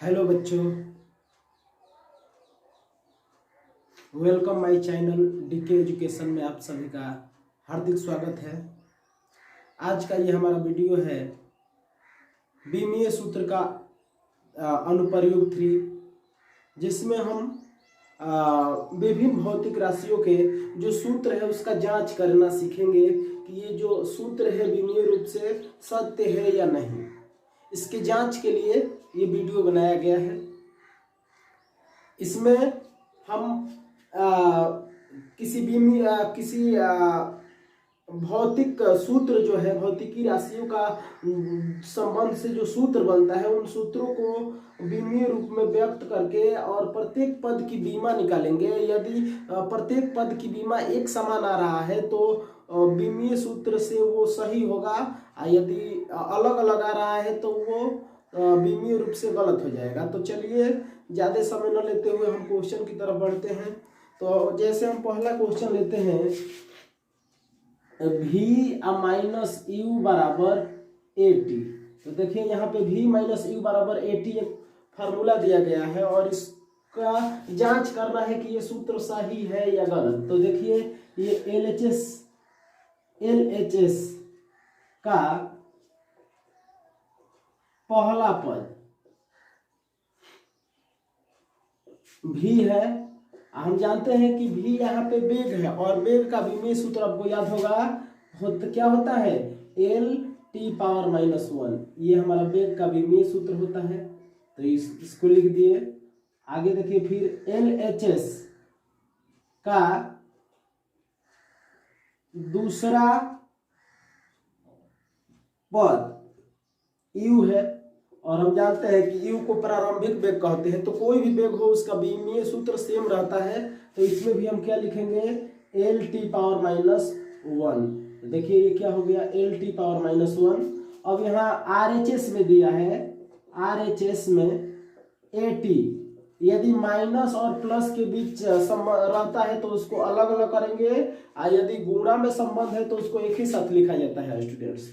Hello बच्चों, welcome my channel DK education में आप सभी का हार्दिक स्वागत है। आज का ये हमारा वीडियो है बीमीय सूत्र का अनुप्रयोग 3, जिसमें हम विभिन्न भौतिक राशियों के जो सूत्र है उसका जांच करना सीखेंगे कि ये जो सूत्र है बीमीय रूप से सत्य है या नहीं। इसके जांच के लिए ये वीडियो बनाया गया है। इसमें हम किसी भौतिक सूत्र जो है भौतिकी राशियों का संबंध से जो सूत्र बनता है उन सूत्रों को बीमीय रूप में व्यक्त करके और प्रत्येक पद की बीमा निकालेंगे। यदि प्रत्येक पद की बीमा एक समान आ रहा है तो बीमीय सूत्र से वो सही होगा, यदि अलग अलग आ रहा है तो वो बीमीय रूप से गलत हो जाएगा। तो चलिए ज़्यादा समय न लेते हुए हम क्वेश्चन की तरफ बढ़ते हैं। तो जैसे हम पहला क्वेश्चन लेते हैं, v माइनस यू बराबर AT। तो देखिए यहाँ पे v माइनस यू बराबर AT एक फार्मूला दिया गया है और इसका जांच करना है कि ये सूत्र सही है या गलत। तो देखिए ये LHS का पहला पद v है। हम जानते हैं कि v यहाँ पे वेग है और वेग का बीमीय सूत्र आपको याद होगा क्या होता है, L(t⁻⁻1)। ये हमारा वेग का बीमीय सूत्र होता है। तो इसको लिख दिए। आगे देखिए फिर LHS का दूसरा पद u है और हम जानते हैं कि u को प्रारंभिक वेग कहते हैं। तो कोई भी वेग हो उसका बीमीय सूत्र सेम रहता है। तो इसमें भी हम क्या लिखेंगे, L(t⁻⁻1)। देखिए ये क्या हो गया, L(t⁻⁻1)। अब यहाँ RHS में दिया है, RHS में AT यदि माइनस और प्लस के बीच रहता है तो उसको अलग अलग करेंगे, यदि गुणा में संबंध है तो उसको एक ही साथ लिखा जाता है स्टूडेंट्स।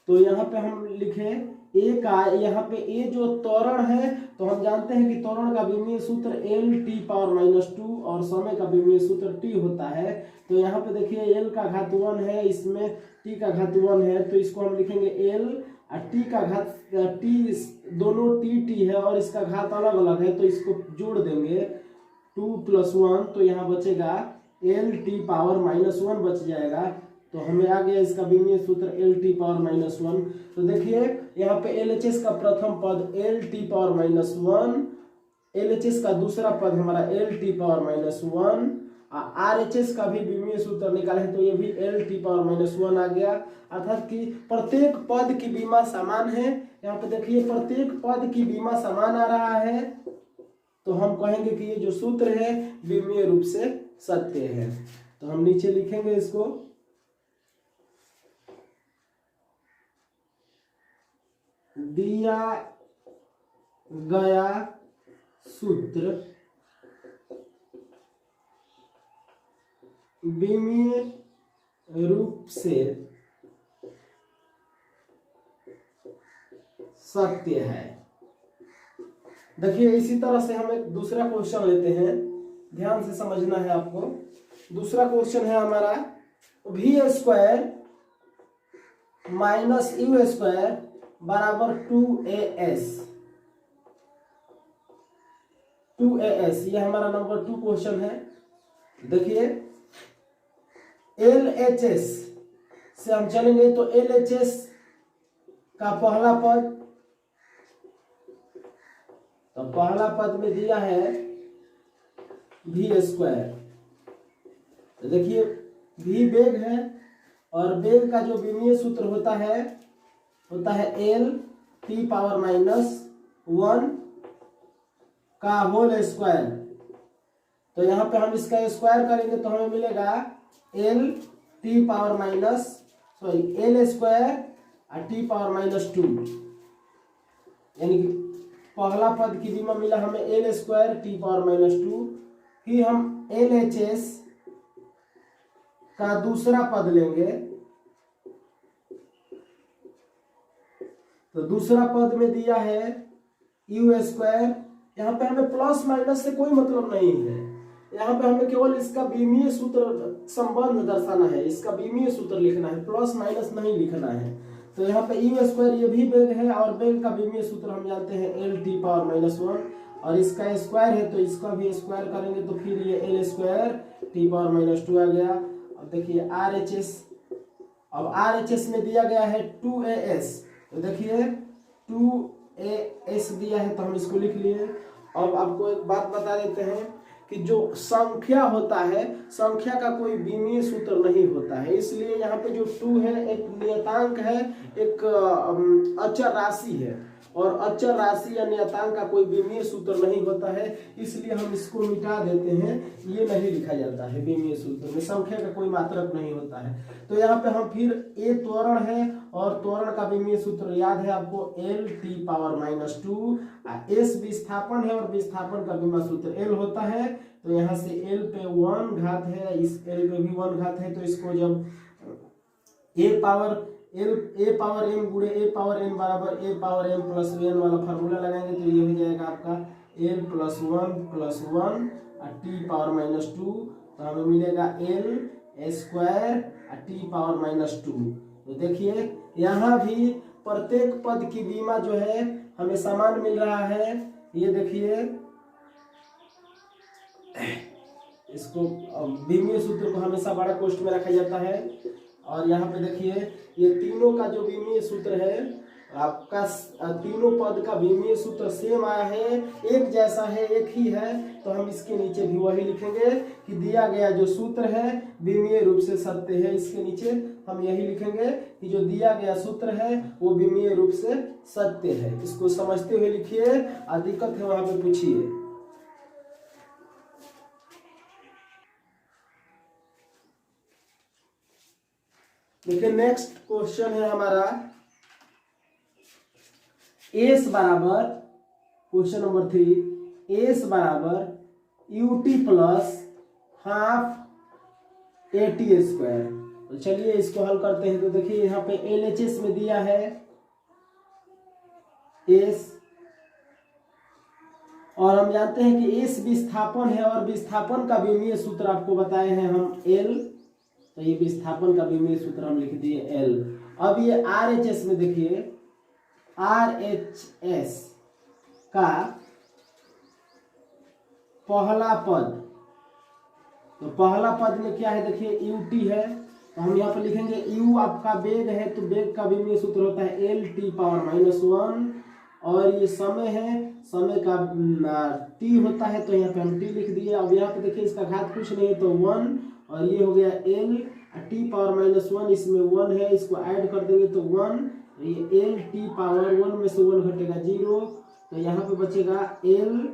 तो यहाँ पे हम लिखे ए का, यहाँ पे ए जो त्वरण है तो हम जानते हैं कि त्वरण का बीमीय सूत्र L(t⁻⁻2) और समय का बीमीय सूत्र t होता है। तो यहाँ पे देखिए L का घात 1 है, इसमें t का घात 1 है, तो इसको हम लिखेंगे L और t का घात t, दोनों t है और इसका घात अलग अलग है तो इसको जोड़ देंगे 2 + 1, तो यहाँ बचेगा L(t⁻⁻1) बच जाएगा। तो हमें आ गया इसका बीमीय सूत्र L(t⁻⁻1)। तो देखिए यहाँ पे LHS का प्रथम पद L(t⁻⁻1), LHS का दूसरा पद हमारा L(t⁻⁻1), RHS का भी बीमीय सूत्र निकाले तो ये भी L(t⁻⁻1) आ गया। अर्थात कि प्रत्येक पद की बीमा समान है। यहाँ पे देखिए प्रत्येक पद की बीमा समान आ रहा है तो हम कहेंगे कि ये जो सूत्र है बीमीय रूप से सत्य है। तो हम नीचे लिखेंगे इसको, दिया गया सूत्र बीमीय रूप से सत्य है। देखिए इसी तरह से हम एक दूसरा क्वेश्चन लेते हैं, ध्यान से समझना है आपको। दूसरा क्वेश्चन है हमारा v² माइनस u² बराबर 2as। ये हमारा नंबर 2 क्वेश्चन है। देखिए LHS से हम चलेंगे तो LHS का पहला पद, तो पहला पद में दिया है v²। तो देखिए v वेग है और वेग का जो बीमीय सूत्र होता है L(t⁻⁻1) का होल स्क्वायर। तो यहाँ पे हम इसका स्क्वायर करेंगे तो हमें मिलेगा L² और t⁻², यानी कि पहला पद की बीमा मिला हमें L² t⁻²। फिर हम LHS का दूसरा पद लेंगे तो दूसरा पद में दिया है यू स्क्वायर, यहाँ पे हमें प्लस माइनस से कोई मतलब नहीं है, यहाँ पे हमें केवल इसका बीमीय सूत्र संबंध दर्शाना है, इसका बीमीय सूत्र लिखना है, प्लस माइनस नहीं लिखना है। तो यहाँ पे यू स्क्वायर ये भी वेग है और वेग का बीमीय सूत्र हम जानते हैं एल टी पावर माइनस 1 और इसका स्क्वायर है तो इसका भी स्क्वायर करेंगे तो फिर ये L square T power minus 2 आ गया। अब देखिए आर एच एस, अब आर एच एस में दिया गया है 2as, तो देखिए 2as दिया है तो हम इसको लिख लिए। अब आपको एक बात बता देते हैं कि जो संख्या होता है, संख्या का कोई बीमीय सूत्र नहीं होता है, इसलिए यहाँ पे जो 2 है एक नियतांक है, एक अचर राशि है और अचर राशि या नियतांक का कोई बीमीय सूत्र नहीं होता है, इसलिए हम इसको मिटा देते हैं, ये नहीं लिखा जाता है बीमीय सूत्र में, संख्या का कोई मात्रक नहीं होता है। तो यहाँ पे हम फिर ए त्वरण है और त्वरण का बीमीय सूत्र याद है आपको L T power minus 2, S विस्थापन है और विस्थापन का बीमीय सूत्र एल होता है। तो यहाँ से एल पे 1 घात है, इस एल पे भी 1 घात है, तो इसको जब ए पावर एम गुणे ए पावर एन बराबर ए पावर एम प्लस एन वाला फार्मूला लगाएंगे तो ये हो जाएगा आपका L plus 1 T power minus 2, तो हमें मिलेगा L square T power minus 2। तो देखिए यहाँ भी प्रत्येक पद की बीमा जो है हमें समान मिल रहा है, ये देखिए इसको बीमीय सूत्र को हमेशा बड़ा कोष्ठ में रखा जाता है और यहाँ पे देखिए ये तीनों का जो बीमीय सूत्र है आपका, तीनों पद का बीमीय सूत्र सेम आया है, एक जैसा है, एक ही है, तो हम इसके नीचे भी वही लिखेंगे कि दिया गया जो सूत्र है बीमीय रूप से सत्य है, इसके नीचे हम यही लिखेंगे कि जो दिया गया सूत्र है वो बीमीय रूप से सत्य है। इसको समझते हुए लिखिए, दिक्कत है वहां पे पूछिए। देखिए नेक्स्ट क्वेश्चन है हमारा एस बराबर, क्वेश्चन नंबर 3, एस बराबर UT plus half eighty square. तो चलिए इसको हल करते हैं। तो देखिए यहाँ पे एलएचएस में दिया है एस और हम जानते हैं कि एस विस्थापन है और विस्थापन का बीमीय सूत्र आपको बताए हैं हम एल, तो ये विस्थापन का बीमीय सूत्र हम लिख दिए एल। अब ये आरएचएस में देखिए आरएचएस का पहला पद, तो पहला पद में क्या है देखिए यूटी है, तो हम यहाँ पर लिखेंगे यू आपका वेग है तो वेग का बीमीय सूत्र होता है एल टी पावर माइनस 1 और ये समय है, समय का टी होता है तो यहाँ पे हम टी लिख दिए। अब यहाँ पे देखिए इसका घात कुछ नहीं है तो 1 और ये हो गया एल टी पावर माइनस 1, इसमें 1 है, इसको ऐड कर देंगे तो 1, ये एल टी पावर 1 में से 1 घटेगा 0, तो यहाँ पे बचेगा एल।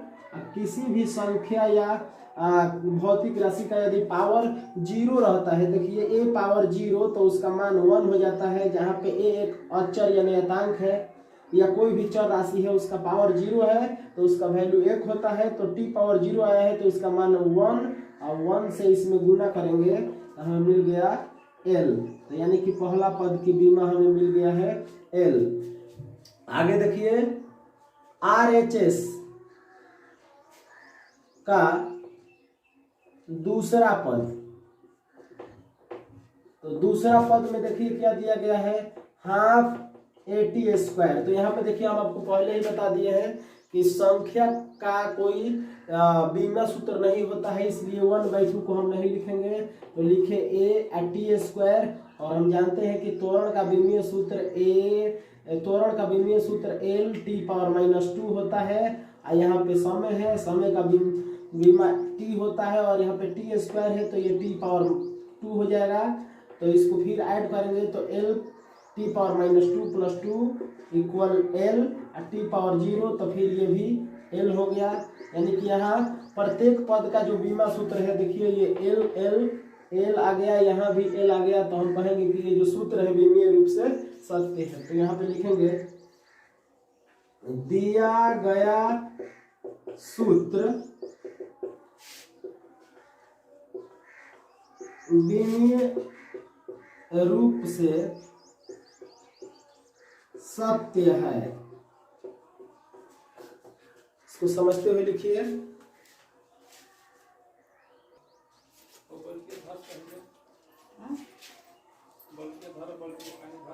किसी भी संख्या या भौतिक राशि का यदि पावर 0 रहता है, देखिए ए पावर 0 तो उसका मान 1 हो जाता है, जहाँ पे ए एक अचर या नियतांक है या कोई भी चर राशि है उसका पावर 0 है तो उसका वैल्यू 1 होता है, तो टी पावर 0 आया है तो इसका मान 1 और 1 से इसमें गुना करेंगे तो हमें मिल गया एल, तो यानी कि पहला पद की बीमा हमें मिल गया है एल। आगे देखिए आरएचएस का दूसरा पद, तो दूसरा पद में देखिए क्या दिया गया है हाफ एटी स्क्वायर। तो यहाँ पे देखिए हम आपको पहले ही बता दिए हैं कि संख्या का कोई बीमा सूत्र नहीं होता है, इसलिए 1/2 को हम नहीं लिखेंगे, तो लिखे ए टी स्क्वायर और हम जानते हैं कि त्वरण का बीमीय सूत्र त्वरण का बीमीय सूत्र एल टी पावर माइनस 2 होता है। यहाँ पे समय है, समय का बीमा टी होता है और यहाँ पे टी स्क्वायर है तो ये टी पावर 2 हो जाएगा, तो इसको फिर ऐड करेंगे तो L T power minus 2 plus 2 equal L T power 0, तो फिर ये भी एल हो गया। यानी कि यहाँ प्रत्येक पद का जो बीमा सूत्र है देखिए ये एल एल एल आ गया, यहाँ भी एल आ गया, तो हम कहेंगे कि ये जो सूत्र है बीमीय रूप से सत्य है। तो यहाँ पे लिखेंगे दिया गया सूत्र बीमीय रूप से सत्य है। इसको समझते हुए लिखिए। बल के